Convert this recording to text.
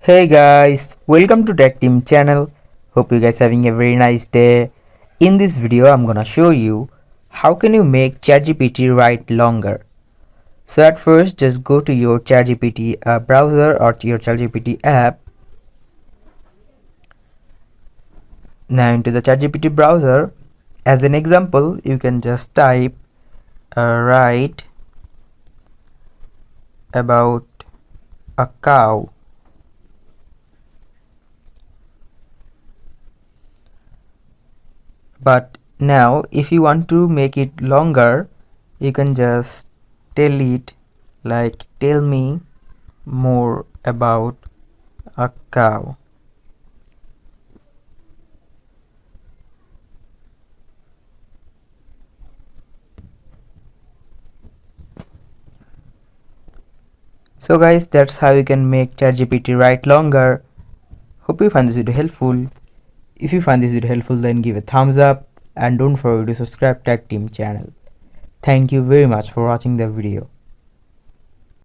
Hey guys, welcome to Tech Team channel. Hope you guys having a very nice day. In this video, I'm gonna show you how can you make ChatGPT write longer. So at first, just go to your ChatGPT browser or to your ChatGPT app. Now into the ChatGPT browser, as an example, you can just type write about a cow. But now if you want to make it longer, you can just tell it like tell me more about a cow. So guys, that's how you can make ChatGPT write longer. Hope you find this video helpful. If you find this video helpful, then give a thumbs up and don't forget to subscribe Tech Team channel. Thank you very much for watching the video.